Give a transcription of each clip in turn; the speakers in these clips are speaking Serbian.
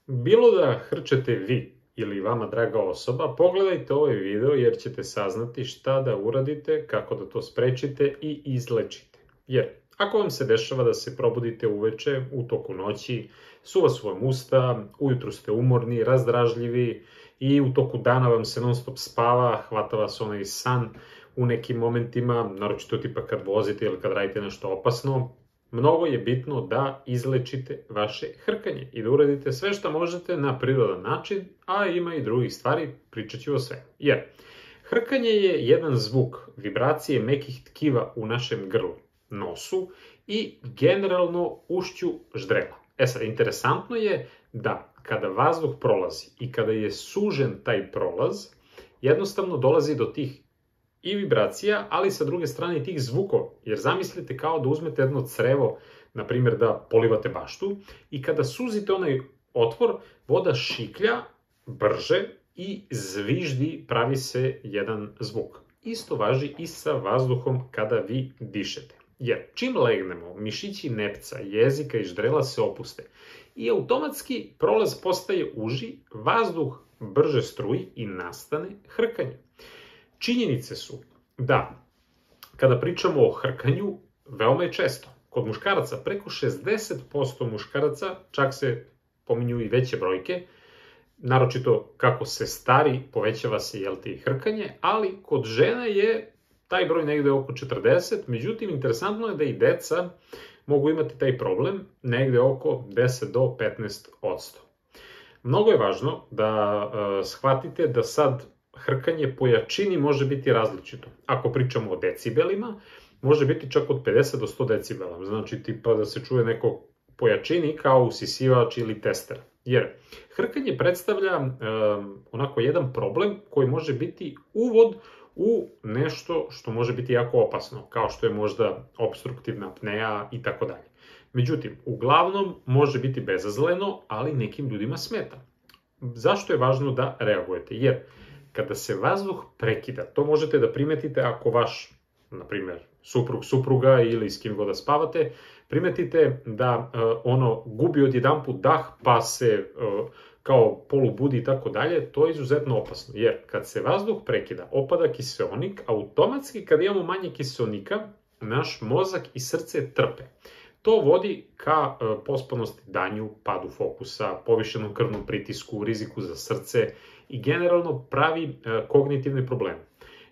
Bilo da hrčete vi ili vama draga osoba, pogledajte ovaj video jer ćete saznati šta da uradite, kako da to sprečite i izlečite. Jer ako vam se dešava da se probudite uveče, u toku noći, suva su vam usta, ujutru ste umorni, razdražljivi i u toku dana vam se non stop spava, hvata vas onaj san u nekim momentima, naročito tipa kad vozite ili kad radite nešto opasno, mnogo je bitno da izlečite vaše hrkanje i da uradite sve što možete na prirodan način, a ima i drugih stvari, pričat ću o sve. Jer hrkanje je jedan zvuk vibracije mekih tkiva u našem grlu, nosu i generalno ušću ždrela. Sad, interesantno je da kada vazduh prolazi i kada je sužen taj prolaz, jednostavno dolazi do tih i vibracija, ali sa druge strane i tih zvukova. Jer zamislite kao da uzmete jedno crevo, na primjer da polivate baštu, i kada suzite onaj otvor, voda šiklja brže i zviždi, pravi se jedan zvuk. Isto važi i sa vazduhom kada vi dišete. Jer čim legnemo, mišići nepca, jezika i ždrela se opuste i automatski prolaz postaje uži, vazduh brže struji i nastane hrkanje. Činjenice su da kada pričamo o hrkanju, veoma je često. Kod muškaraca preko 60% muškaraca, čak se pominju i veće brojke, naročito kako se stari, povećava se i hrkanje, ali kod žena je taj broj negde oko 40, međutim interesantno je da i deca mogu imati taj problem negde oko 10 do 15%. Mnogo je važno da shvatite da sad hrkanje po jačini može biti različito. Ako pričamo o decibelima, može biti čak od 50 do 100 decibela. Znači tipa da se čuje neko po jačini kao usisivač ili tester. Jer hrkanje predstavlja onako jedan problem koji može biti uvod u nešto što može biti jako opasno, kao što je možda opstruktivna apnea i tako dalje. Međutim, uglavnom može biti bezazleno, ali nekim ljudima smeta. Zašto je važno da reagujete? Jer kada se vazduh prekida, to možete da primetite ako vaš, na primjer, suprug, supruga ili s kim god da spavate, primetite da ono gubi odjedanput dah pa se kao polubudi i tako dalje, to je izuzetno opasno. Jer kad se vazduh prekida, opada kiseonik, automatski kad imamo manje kiseonika, naš mozak i srce trpe. To vodi ka pospanosti, danju, padu fokusa, povišenom krvnom pritisku, riziku za srce i generalno pravi kognitivne probleme.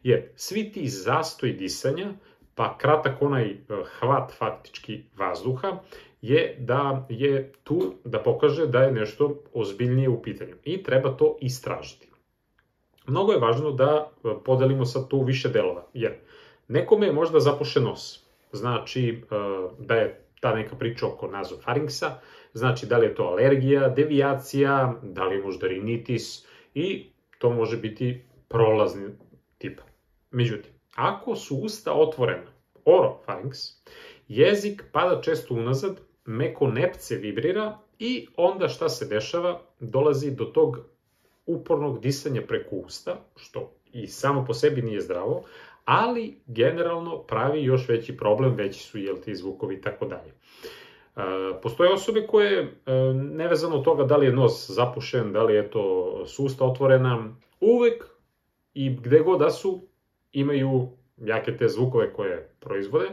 Jer svi ti zastoji disanja, pa kratak onaj hvat faktički vazduha, je da je tu da pokaže da je nešto ozbiljnije u pitanju i treba to istražiti. Mnogo je važno da podelimo sad tu više delova, jer nekome je možda zapušen nos, znači da je ta neka priča oko nazofarinksa, znači da li je to alergija, devijacija, da li je možda rinitis i to može biti prolazni tip. Međutim, ako su usta otvorena, orofarinks, jezik pada često unazad, meko nepce vibrira i onda šta se dešava? Dolazi do tog upornog disanja preko usta, što i samo po sebi nije zdravo, ali generalno pravi još veći problem, veći su ti zvukovi i tako dalje. Postoje osobe koje, nevezano od toga da li je nos zapušen, da li je to su usta otvorena, uvek i gde god da su, imaju jake te zvukove koje proizvode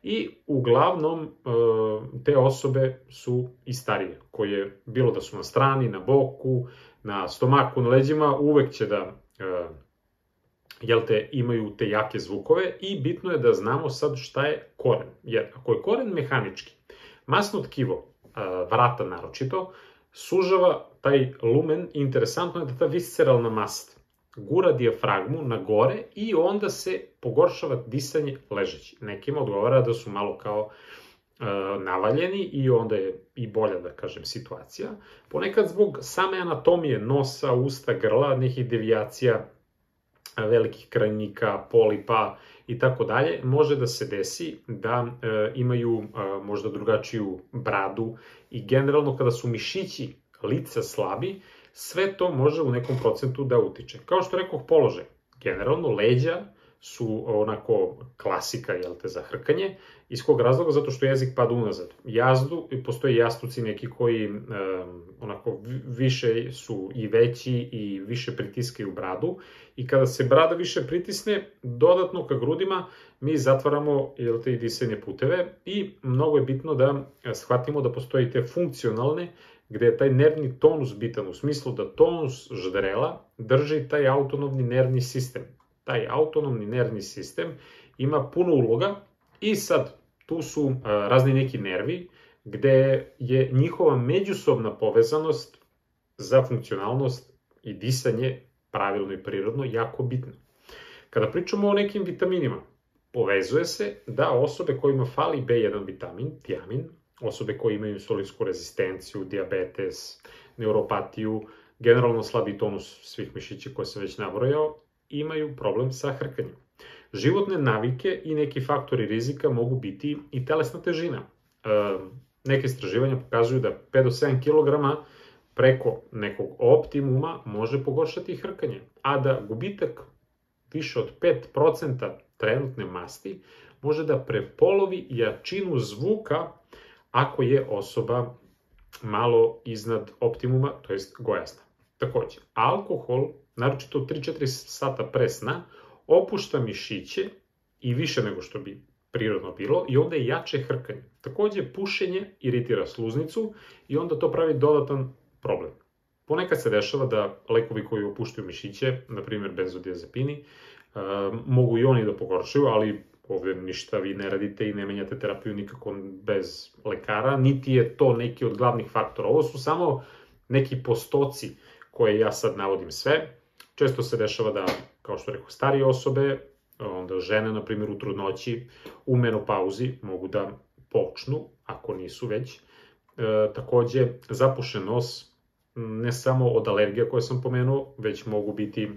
i uglavnom te osobe su i starije, koje bilo da su na strani, na boku, na stomaku, na leđima, uvek će da imaju te jake zvukove i bitno je da znamo sad šta je koren. Jer ako je koren mehanički, masno tkivo, vrata naročito, sužava taj lumen i interesantno je da ta visceralna mast gura dijafragmu na gore i onda se pogoršava disanje ležeći. Nekima odgovara da su malo kao navaljeni i onda je i bolja, da kažem, situacija. Ponekad zbog same anatomije nosa, usta, grla, nekih devijacija, velikih krajnika, polipa i tako dalje, može da se desi da imaju možda drugačiju bradu i generalno kada su mišići lica slabi, sve to može u nekom procentu da utiče. Kao što rekoh, položaj. Generalno, leđa su onako klasika, jel te, za hrkanje. Iz kog razloga? Zato što jezik pada unazad. Postoje jastuci neki koji onako više su i veći i više pritiskaju bradu. I kada se brada više pritisne, dodatno ka grudima, mi zatvaramo, jel te, i disajne puteve. I mnogo je bitno da shvatimo da postoji te funkcionalne, gde je taj nervni tonus bitan, u smislu da tonus ždrela drži taj autonomni nervni sistem. Taj autonomni nervni sistem ima puno uloga i sad tu su razni neki nervi gde je njihova međusobna povezanost za funkcionalnost i disanje pravilno i prirodno jako bitna. Kada pričamo o nekim vitaminima, povezuje se da osobe kojima fali B1 vitamin, tiamin, osobe koje imaju insulinsku rezistenciju, dijabetes, neuropatiju, generalno slabi tonus svih mišića koje sam već nabrojao, imaju problem sa hrkanjem. Životne navike i neki faktori rizika mogu biti i telesna težina. Neke istraživanja pokazuju da 5 do 7 kg preko nekog optimuma može pogoršati hrkanje, a da gubitak više od 5% trenutne masti može da prepolovi jačinu zvuka ako je osoba malo iznad optimuma, to jest gojazna. Takođe, alkohol, naročito 3-4 sata pre sna, opušta mišiće i više nego što bi prirodno bilo i onda je jače hrkanje. Takođe, pušenje iritira sluznicu i onda to pravi dodatan problem. Ponekad se dešava da lekovi koji opuštaju mišiće, na primjer benzodiazepini, mogu i oni da pogoršaju, ali ovde ništa vi ne radite i ne menjate terapiju nikako bez lekara, niti je to neki od glavnih faktora. Ovo su samo neki postoci koje ja sad navodim sve. Često se dešava da, kao što rekao, starije osobe, onda žene, na primjer, u trudnoći, u menopauzi mogu da počnu, ako nisu već. Takođe, zapušen nos, ne samo od alergija koje sam pomenuo, već mogu biti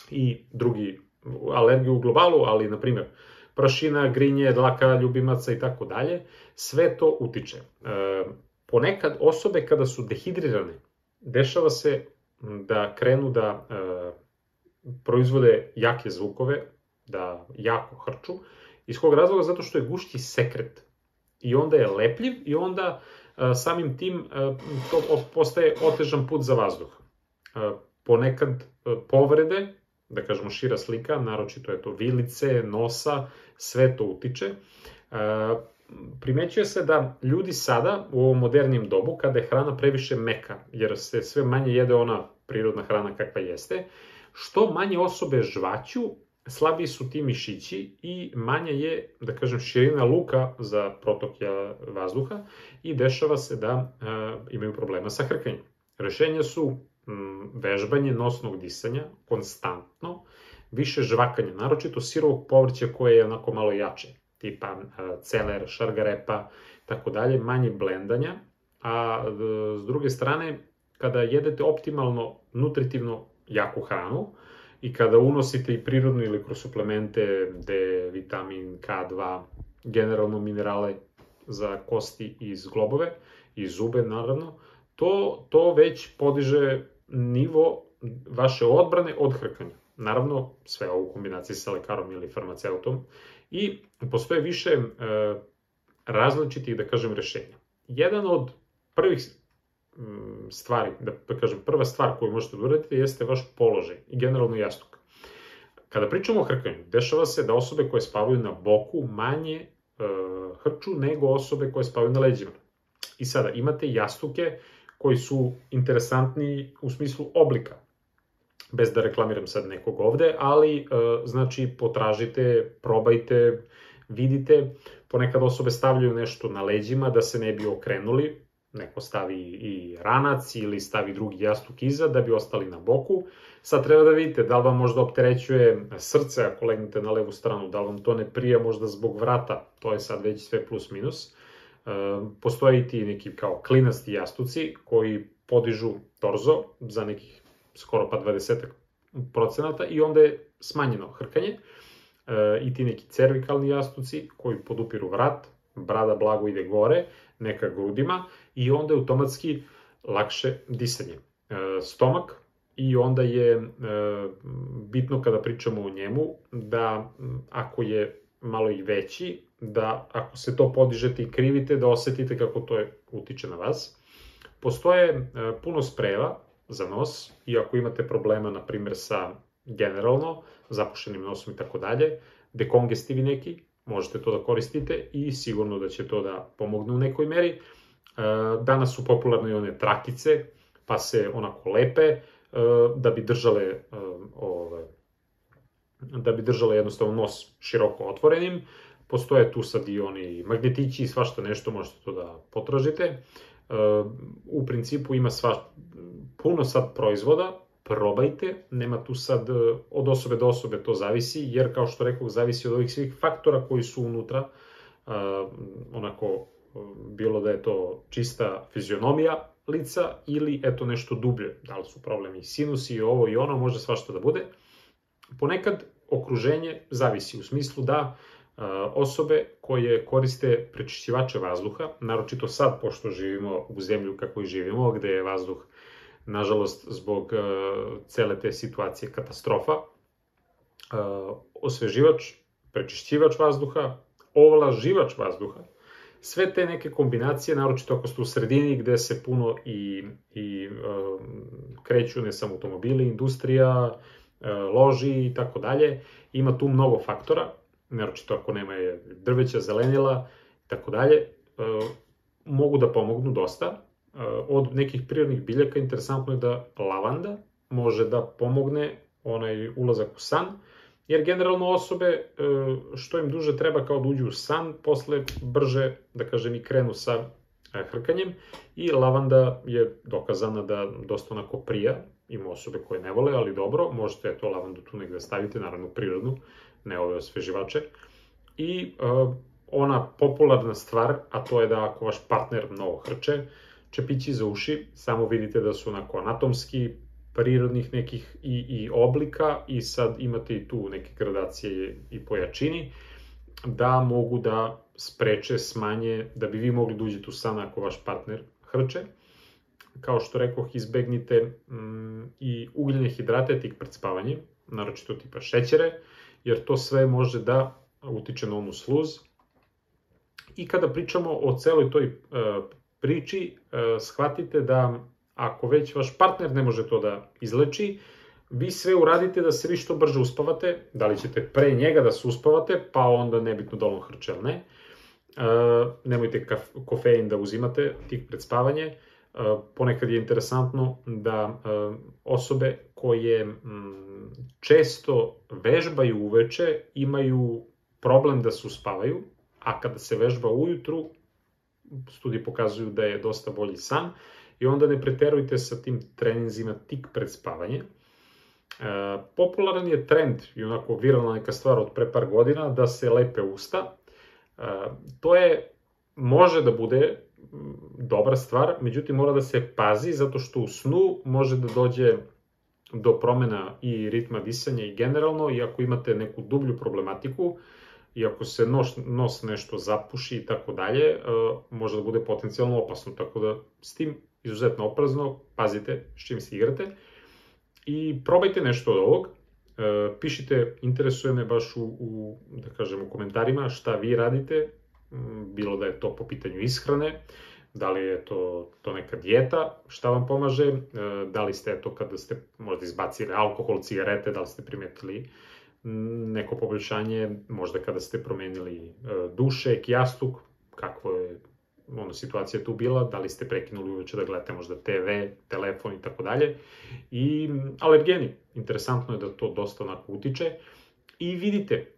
i drugi alergije u globalu, ali, na primjer, prašina, grinje, dlaka ljubimaca i tako dalje, sve to utiče. Ponekad osobe kada su dehidrirane, dešava se da krenu da proizvode jake zvukove, da jako hrču. Iz kog razloga? Zato što je gušći sekret. I onda je lepljiv i onda samim tim to postaje otežan put za vazduh. Ponekad povrede, da kažemo šira slika, naročito je to vilice, nosa, sve to utiče. Primećuje se da ljudi sada, u ovom modernijem dobu, kada je hrana previše meka, jer se sve manje jede ona prirodna hrana kakva jeste, što manje osobe žvaću, slabiji su ti mišići i manja je, da kažem, širina luka za protok vazduha i dešava se da imaju problema sa hrkanjem. Rešenja su vežbanje nosnog disanja, konstantno, više žvakanja, naročito sirovog povrća koje je onako malo jače, tipa celer, šargarepa, tako dalje, manje blendanja, a s druge strane, kada jedete optimalno, nutritivno jaku hranu i kada unosite i prirodno ili kroz suplemente D, vitamin K2, generalno minerale za kosti i zglobove i zube, naravno, to već podiže nivo vaše odbrane od hrkanja. Naravno, sve ovo u kombinaciji sa lekarom ili farmaceutom. I postoje više različitih, da kažem, rešenja. Jedan od prvih stvari, da kažem, prva stvar koju možete da uradite jeste vaš položaj i generalno jastuk. Kada pričamo o hrkanju, dešava se da osobe koje spavaju na boku manje hrču nego osobe koje spavaju na leđima. I sada imate jastuke koji su interesantni u smislu oblika, bez da reklamiram sad nekog ovde, ali znači potražite, probajte, vidite, ponekad osobe stavljaju nešto na leđima da se ne bi okrenuli, neko stavi i ranac ili stavi drugi jastuk iza da bi ostali na boku. Sad treba da vidite da li vam možda opterećuje srce ako legnete na levu stranu, da li vam to ne prija možda zbog vrata, to je sad već sve plus minus. Postoje i ti neki kao klinasti jastuci koji podižu torzo za nekih skoro pa 20% i onda je smanjeno hrkanje. I ti neki cervikalni jastuci koji podupiru vrat, brada blago ide gore, neka grudima i onda je automatski lakše disanje. Stomak i onda je bitno kada pričamo o njemu da ako je malo i veći, da ako se to podižete i krivite, da osetite kako to utiče na vas. Postoje puno sprejeva za nos i ako imate problema, na primjer, sa generalno zapušenim nosom i tako dalje, dekongestivi neki, možete to da koristite i sigurno da će to da pomogne u nekoj meri. Danas su popularne i one trakice, pa se onako lepe, da bi držale jednostavno nos široko otvorenim. Postoje tu sad i oni magnetići i svašta nešto, možete to da potražite. U principu ima puno sad proizvoda, probajte, nema tu sad od osobe do osobe, to zavisi, jer kao što rekao, zavisi od ovih svih faktora koji su unutra, onako, bilo da je to čista fizionomija lica ili eto nešto dublje, da li su problemi sinusi i ovo i ono, može svašta da bude. Ponekad okruženje zavisi u smislu da osobe koje koriste prečišćivače vazduha, naročito sad pošto živimo u zemlju kako i živimo, gde je vazduh, nažalost, zbog cele te situacije katastrofa, osveživač, prečišćivač vazduha, ovlaživač vazduha, sve te neke kombinacije, naročito ako ste u sredini gde se puno i kreću ne samo automobili, industrija, loži i tako dalje, ima tu mnogo faktora, naročito ako nema drveća, zelenila i tako dalje, mogu da pomognu dosta. Od nekih prirodnih biljaka interesantno je da lavanda može da pomogne onaj ulazak u san, jer generalno osobe što im duže treba kao da uđu u san, posle brže, da kažem, i krenu sa hrkanjem i lavanda je dokazana da dosta onako prija, ima osobe koje ne vole, ali dobro, možete to lavandu tu negde staviti, naravno prirodnu, ne ove osveživače. I ona popularna stvar, a to je da ako vaš partner mnogo hrče, čepići za uši, samo vidite da su onako anatomski, prirodnih nekih i oblika i sad imate i tu neke gradacije i po jačini, da mogu da spreče, smanje, da bi vi mogli da uđete u san ako vaš partner hrče. Kao što rekoh, izbegnite i ugljene hidrate tik pred spavanjem, naročito tipa šećere, jer to sve može da utiče na onu sluz. I kada pričamo o celoj toj priči, shvatite da ako već vaš partner ne može to da izleči, vi sve uradite da se vi što brže uspavate, da li ćete pre njega da se uspavate, pa onda nebitno da on hrče ili ne. Nemojte kofein da uzimate tik pred spavanje. Ponekad je interesantno da osobe koje često vežbaju uveče imaju problem da se uspavaju, a kada se vežba ujutru, studije pokazuju da je dosta bolji san i onda ne preterujte sa tim treninzima tik pred spavanje. Popularan je trend i onako viralna neka stvar od pre par godina da se lepe usta. To može da bude dobra stvar, međutim mora da se pazi zato što u snu može da dođe do promena i ritma disanja i generalno, i ako imate neku dublju problematiku i ako se nos nešto zapuši i tako dalje, može da bude potencijalno opasno, tako da s tim izuzetno oprezno pazite s čim se igrate i probajte nešto od ovog. Pišite, interesuje me baš u komentarima šta vi radite, bilo da je to po pitanju ishrane, da li je to neka dijeta, šta vam pomaže, da li ste kada ste možda izbacili alkohol, cigarete, da li ste primetili neko poboljšanje, možda kada ste promenili dušek, jastuk, kakva je situacija tu bila, da li ste prekinuli uveče da gledate možda TV, telefon i tako dalje. I alergeni, interesantno je da to dosta onako utiče. I vidite,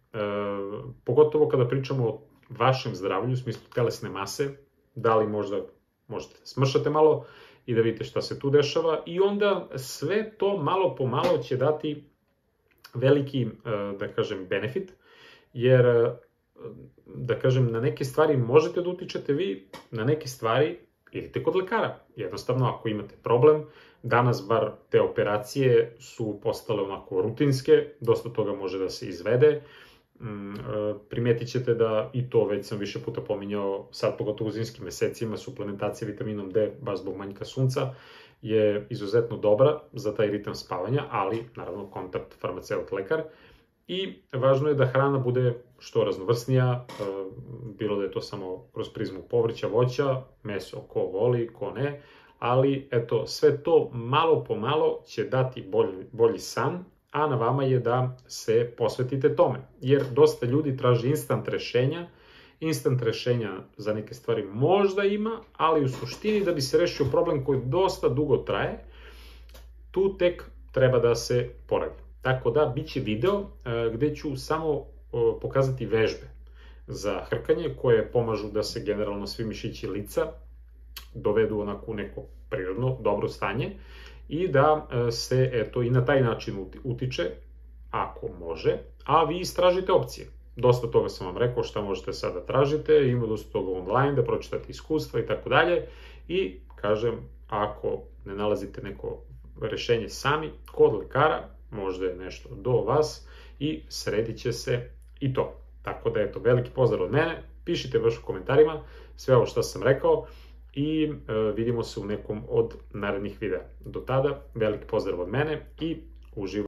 pogotovo kada pričamo o vašem zdravlju, u smislu telesne mase, da li možda možete da smršate malo i da vidite šta se tu dešava i onda sve to malo po malo će dati veliki, da kažem, benefit, jer, da kažem, na neke stvari možete da utičete vi, na neke stvari idite kod lekara. Jednostavno, ako imate problem, danas bar te operacije su postale onako rutinske, dosta toga može da se izvede. Primetit ćete da, i to već sam više puta pominjao, sad pogotovo u zimskim mesecima, suplementacija vitaminom D, baš zbog manjka sunca, je izuzetno dobra za taj ritam spavanja, ali naravno kontakt farmaceut-lekar. I važno je da hrana bude što raznovrsnija, bilo da je to samo kroz prizmu povrća, voća, meso ko voli, ko ne, ali eto, sve to malo po malo će dati bolji san, a na vama je da se posvetite tome, jer dosta ljudi traži instant rešenja za neke stvari možda ima, ali u suštini da bi se rešio problem koji dosta dugo traje, tu tek treba da se poradi. Tako da, bit će video gde ću samo pokazati vežbe za hrkanje koje pomažu da se generalno svi mišići lica dovedu onako u neko prirodno, dobro stanje i da se eto i na taj način utiče, ako može, a vi istražite opcije. Dosta toga sam vam rekao šta možete sada da tražite, ima dosta toga online, da pročitate iskustva i tako dalje. I kažem, ako ne nalazite neko rešenje sami, kod lekara, možda je nešto do vas i sredit će se i to. Tako da eto, veliki pozdrav od mene, pišite baš u komentarima sve ovo što sam rekao i vidimo se u nekom od narednih videa. Do tada, veliki pozdrav od mene i uživo.